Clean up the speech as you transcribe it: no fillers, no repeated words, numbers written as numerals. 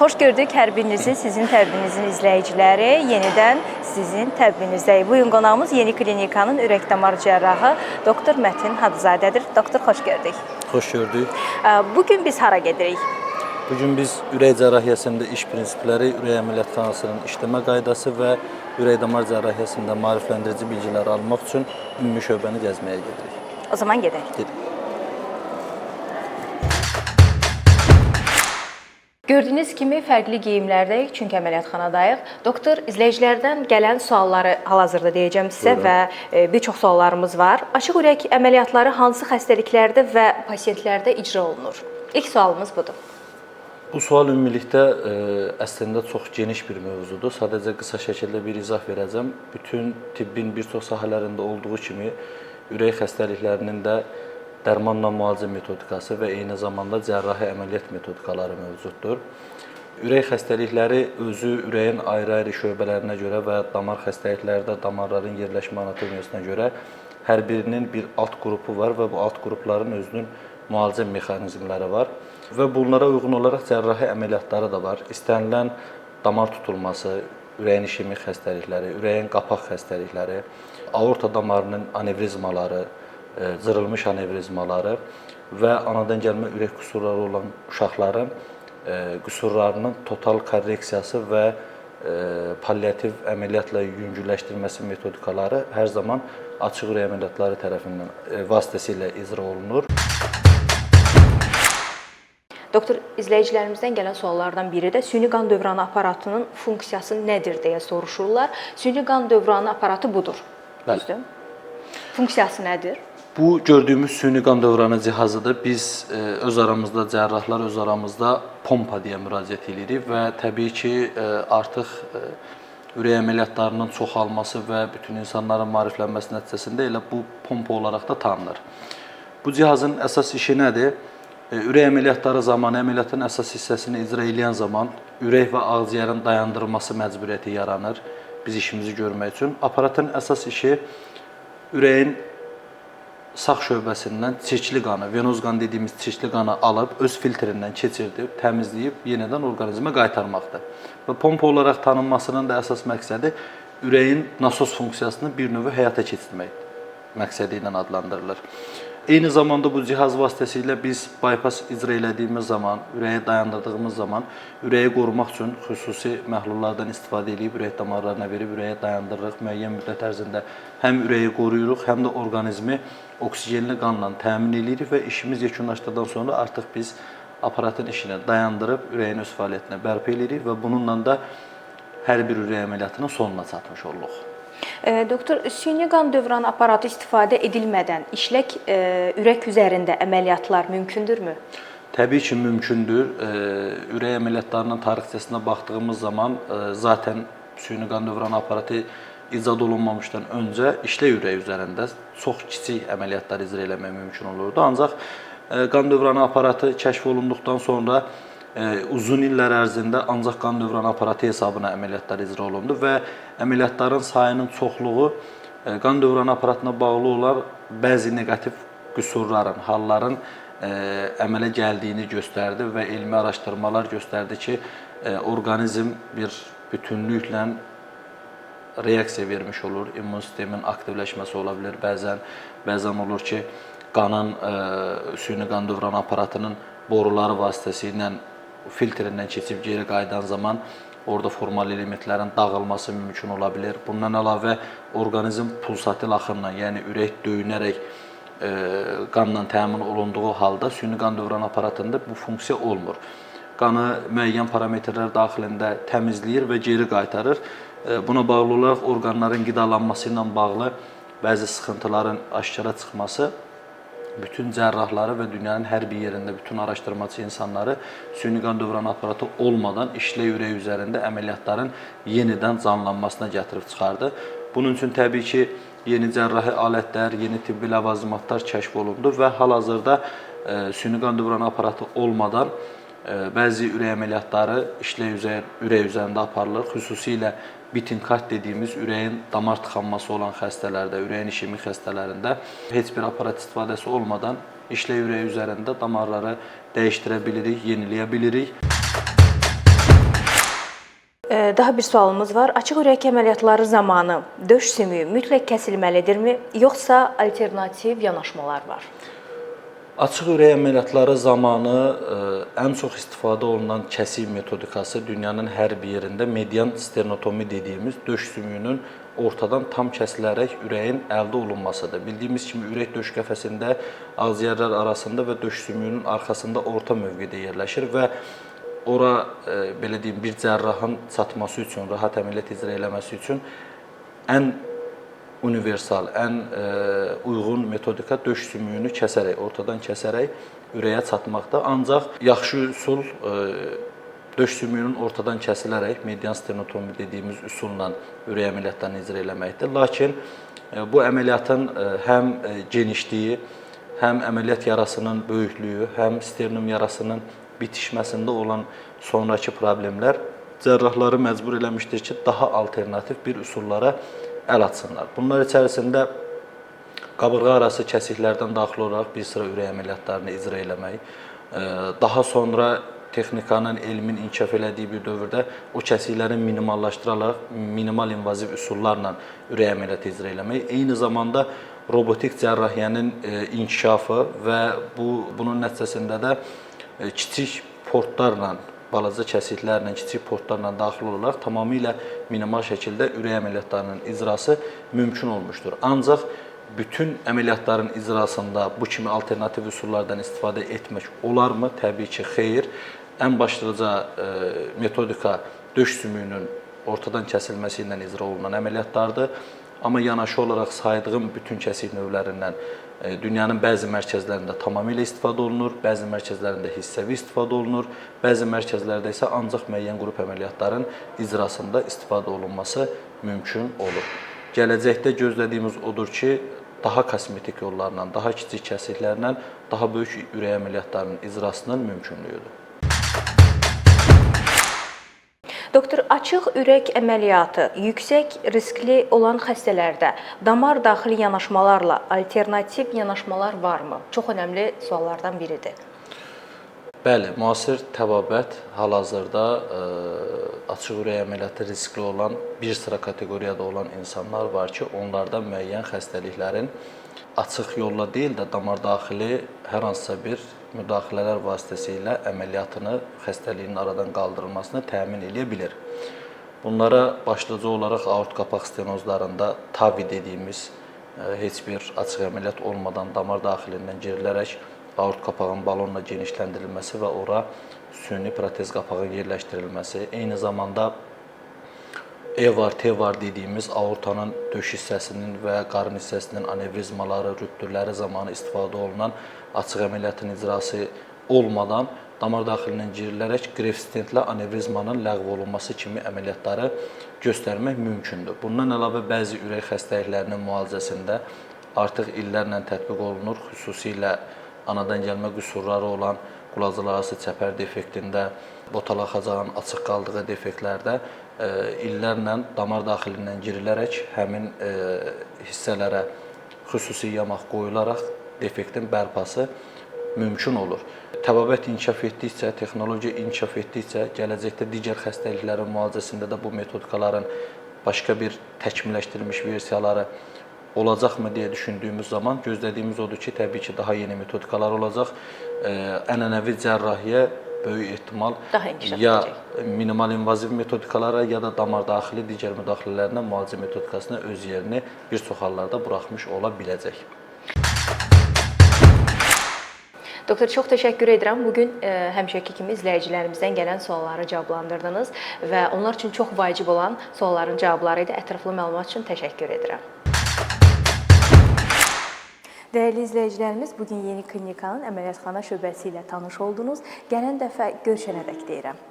Xoş gördük hər birinizi, sizin təbrinizin izləyiciləri yenidən sizin təbrinizdəyik. Bugün qonağımız Yeni Klinikanın ürək-damar cərrahı Doktor Mətin Hadızadədir. Doktor, xoş gördük. Xoş gördük. Bugün biz hara gedirik? Bugün biz ürək cərrahiyyəsində iş prinsipləri, ürək əməliyyatxanasının işləmə qaydası və ürək-damar cərrahiyyəsində maarifləndirici bilgiləri almaq üçün ümumi şöbəni gəzməyə gedirik. O zaman gedək. Gedək. Gördüyünüz kimi fərqli geyimlərdəyik, çünki əməliyyatxanadayıq. Doktor, izləyicilərdən gələn sualları hal-hazırda deyəcəm sizə. Buyurun. Və bir çox suallarımız var. Açıq ürək əməliyyatları hansı xəstəliklərdə və pasientlərdə icra olunur? İlk sualımız budur. Bu sual ümumilikdə əslində çox geniş bir mövzudur. Sadəcə qısa şəkildə bir izah verəcəm. Bütün tibbin bir çox sahələrində olduğu kimi ürək xəstəliklərinin də dərmanla müalicə metodikası və eyni zamanda cərrahi əməliyyat metodikaları mövcuddur. Ürək xəstəlikləri özü ürəyin ayrı-ayrı şöbələrinə görə və damar xəstəlikləri də damarların yerləşmə anatomiyasına görə hər birinin bir alt qrupu var və bu alt qrupların özünün müalicə mexanizmləri var və bunlara uyğun olaraq cərrahi əməliyyatları da var. İstənilən damar tutulması, ürəyin işemik xəstəlikləri, ürəyin qapaq xəstəlikləri, aorta damarının anevrizmaları, cırılmış anevrizmaları və anadan gəlmə ürək qüsurları olan uşaqların qüsurlarının total korreksiyası və palliativ əməliyyatla yüngülləşdirilməsi metodikaları hər zaman açıq ürək əməliyyatları tərəfindən vasitəsilə icra olunur. Doktor, izləyicilərimizdən gələn suallardan biri də süni qan dövranı aparatının funksiyası nədir deyə soruşurlar. Süni qan dövranı aparatı budur. Düzdür? Funksiyası nədir? Bu gördüyümüz süni qan dövranı cihazıdır. Biz öz aramızda, cərrahlar öz aramızda pompa deyə müraciət edirik və təbii ki, artıq ürək əməliyyatlarının çoxalması və bütün insanların maariflənməsi nəticəsində elə bu pompa olaraq da tanınır. Bu cihazın əsas işi nədir? Ürək əməliyyatları zamanı əməliyyatın əsas hissəsini icra edən zaman ürək və ağciyərin dayandırılması məcburiyyəti yaranır biz işimizi görmək üçün. Aparatın əsas işi ürəyin sağ şöbəsindən çirkli qanı, venoz qan dediyimiz çirkli qanı alıb, öz filtrindən keçirdib, təmizləyib, yenidən orqanizmə qaytarmaqdır. Və pompa olaraq tanınmasının da əsas məqsədi ürəyin nasos funksiyasını bir növ həyata keçirmək məqsədi ilə adlandırılır. Eyni zamanda bu cihaz vasitəsilə biz bypass icra elədiyimiz zaman, ürəyi dayandırdığımız zaman ürəyi qorumaq üçün xüsusi məhlullardan istifadə edib ürək damarlarına verib ürəyi dayandırırıq. Müəyyən müddət ərzində həm ürəyi qoruyuruq, həm də orqanizmi oksigenli qanla təmin edirik və işimiz yekunlaşdıqdan sonra artıq biz aparatın işini dayandırıb ürəyin öz fəaliyyətinə bərpa edirik və bununla da hər bir ürək əməliyyatının sonuna çatmış oluruq. Doktor, süni qan dövranı aparatı istifadə edilmədən işlək ürək üzərində əməliyyatlar mümkündürmü? Təbii ki, mümkündür. Ürək əməliyyatlarının tarixçəsinə baxdığımız zaman zaten süni qan dövranı aparatı icad olunmamışdan öncə işlək ürək üzərində çox kiçik əməliyyatlar icra eləmək mümkün olurdu. Ancaq qan dövranı aparatı kəşf olunduqdan sonra uzun illər ərzində ancaq qan dövranı aparatı hesabına əməliyyatlar icra olundu və əməliyyatların sayının çoxluğu qan dövranı aparatına bağlı olan bəzi neqativ qüsurların, halların əmələ gəldiyini göstərdi və elmi araşdırmalar göstərdi ki, orqanizm bir bütünlüklə reaksiya vermiş olur, immun sistemin aktivləşməsi ola bilər, bəzən olur ki, qanın, süni qan dövranı aparatının boruları vasitəsilə filtrindən keçib geri qayıdan zaman orada formal elementlərin dağılması mümkün ola bilər. Bundan əlavə orqanizm pulsatil axınla, yəni ürək döyünərək qanla təmin olunduğu halda süni qan dövranı aparatında bu funksiya olmur. Qanı müəyyən parametrlər daxilində təmizləyir və geri qaytarır. Buna bağlı olaraq orqanların qidalanması ilə bağlı bəzi sıxıntıların aşkara çıxması bütün cərrahları və dünyanın hər bir yerində bütün araşdırmacı insanları süni qan dövranı aparatı olmadan işlək ürək üzərində əməliyyatların yenidən canlanmasına gətirib çıxardı. Bunun üçün təbii ki, yeni cərrahi alətlər, yeni tibbi ləvazimatlar kəşf olundu və hal-hazırda süni qan dövranı aparatı olmadan bəzi ürək əməliyyatları işlək ürək üzərində aparılır. Xüsusilə bitinkart dediyimiz ürəyin damar tıxanması olan xəstələrdə, ürəyin işemik xəstələrində heç bir aparat istifadəsi olmadan işlək ürək üzərində damarları dəyişdirə bilirik, yeniləyə bilirik. Daha bir sualımız var. Açıq ürək əməliyyatları zamanı döş sümüyü mütləq kəsilməlidirmi, yoxsa alternativ yanaşmalar var? Açıq ürək əməliyyatları zamanı ən çox istifadə olunan kəsik metodikası dünyanın hər bir yerində median sternotomi dediyimiz döş sümüyünün ortadan tam kəsilərək ürəyin əldə olunmasıdır. Bildiyimiz kimi ürək döş qəfəsində ağciyərlər arasında və döş sümüyünün arxasında orta mövqedə yerləşir və ora belə deyim bir cərrahın çatması üçün, rahat əməliyyat icra eləməsi üçün ən universal, ən uyğun metodika döş sümüyünü kəsərək, ortadan kəsərək ürəyə çatmaqda. Ancaq yaxşı üsul döş sümüyünün ortadan kəsilərək median sternotomi dediyimiz üsulla ürək əməliyyatlarını icra eləməkdir. Lakin bu əməliyyatın həm genişliyi, həm əməliyyat yarasının böyüklüyü, həm sternum yarasının bitişməsində olan sonrakı problemlər cərrahları məcbur eləmişdir ki, daha alternativ bir üsullara əl atsınlar. Bunlar içərisində qabırğa arası kəsiklərdən daxil olaraq bir sıra ürək əməliyyatlarını icra eləmək, daha sonra texnikanın, elmin inkişaf elədiyi bir dövrdə o kəsikləri minimallaşdıraraq minimal invaziv üsullarla ürək əməliyyatı icra eləmək, eyni zamanda robotik cərrahiyyənin inkişafı və bunun nəticəsində də kiçik portlarla, balaca kəsiklərlə, kiçik portlarla daxil olaraq tamamilə minimal şəkildə ürək əməliyyatlarının icrası mümkün olmuşdur. Ancaq bütün əməliyyatların icrasında bu kimi alternativ üsullardan istifadə etmək olarmı? Təbii ki, xeyr. Ən başlıca metodika döş sümüyünün ortadan kəsilməsi ilə icra olunan əməliyyatlardır. Amma yanaşı olaraq saydığım bütün kəsik növlərindən dünyanın bəzi mərkəzlərində tamamilə istifadə olunur, bəzi mərkəzlərində hissəvi istifadə olunur, bəzi mərkəzlərdə isə ancaq müəyyən qrup əməliyyatların icrasında istifadə olunması mümkün olur. Gələcəkdə gözlədiyimiz odur ki, daha kosmetik yollarla, daha kiçik kəsiklərlə daha böyük ürək əməliyyatlarının icrasının mümkünlüyüdür. Doktor, açıq ürək əməliyyatı yüksək riskli olan xəstələrdə damar daxili yanaşmalarla alternativ yanaşmalar varmı? Çox önəmli suallardan biridir. Bəli, müasir təbabət hal-hazırda açıq ürək əməliyyatı riskli olan bir sıra kateqoriyada olan insanlar var ki, onlarda müəyyən xəstəliklərin açıq yolla deyil də damar daxili hər hansısa bir müdaxilələr vasitəsilə əməliyyatını, xəstəliyin aradan qaldırılmasını təmin edə bilir. Bunlara başlıca olaraq aort qapaq stenozlarında TAVI dediyimiz heç bir açıq əməliyyat olmadan damar daxilindən girilərək aort qapağın balonla genişləndirilməsi və ora süni protez qapağın yerləşdirilməsi, eyni zamanda EVAR, TEVAR dediyimiz aortanın döş hissəsinin və qarın hissəsinin anevrizmaları, rüptürləri zamanı istifadə olunan açıq əməliyyatın icrası olmadan damar daxilindən girilərək gref stentlə anevrizmanın ləğv olunması kimi əməliyyatları göstərmək mümkündür. Bundan əlavə bəzi ürək xəstəliklərinin müalicəsində artıq illərlə tətbiq olunur, xüsusilə anadan gəlmə qüsurları olan qulacılararası çəpər defektində, botalaq açıq qaldığı defektlərdə illərlə damar daxilindən girilərək həmin hissələrə xüsusi yamaq qoyularaq defektin bərpası mümkün olur. Təbabət inkişaf etdikcə, texnologiya inkişaf etdikcə, gələcəkdə digər xəstəliklərin müalicəsində də bu metodikaların başqa bir təkmilləşdirilmiş versiyaları olacaqmı deyə düşündüyümüz zaman gözlədiyimiz odur ki, təbii ki, daha yeni metodikalar olacaq. Ənənəvi cərrahiyyə böyük ehtimal ya minimal invaziv metodikalara, ya da damar daxili digər müdaxilələrlə müalicə metodikasına öz yerini bir çox hallarda buraxmış ola biləcək. Doktor, çox təşəkkür edirəm. Bugün həmişəki kimi izləyicilərimizdən gələn sualları cavablandırdınız və onlar üçün çox vacib olan sualların cavabları idi. Ətraflı məlumat üçün təşəkkür edirəm. Dəyərli izləyicilərimiz, bugün Yeni Klinikanın əməliyyatxana şöbəsi ilə tanış oldunuz. Gələn dəfə görüşənədək deyirəm.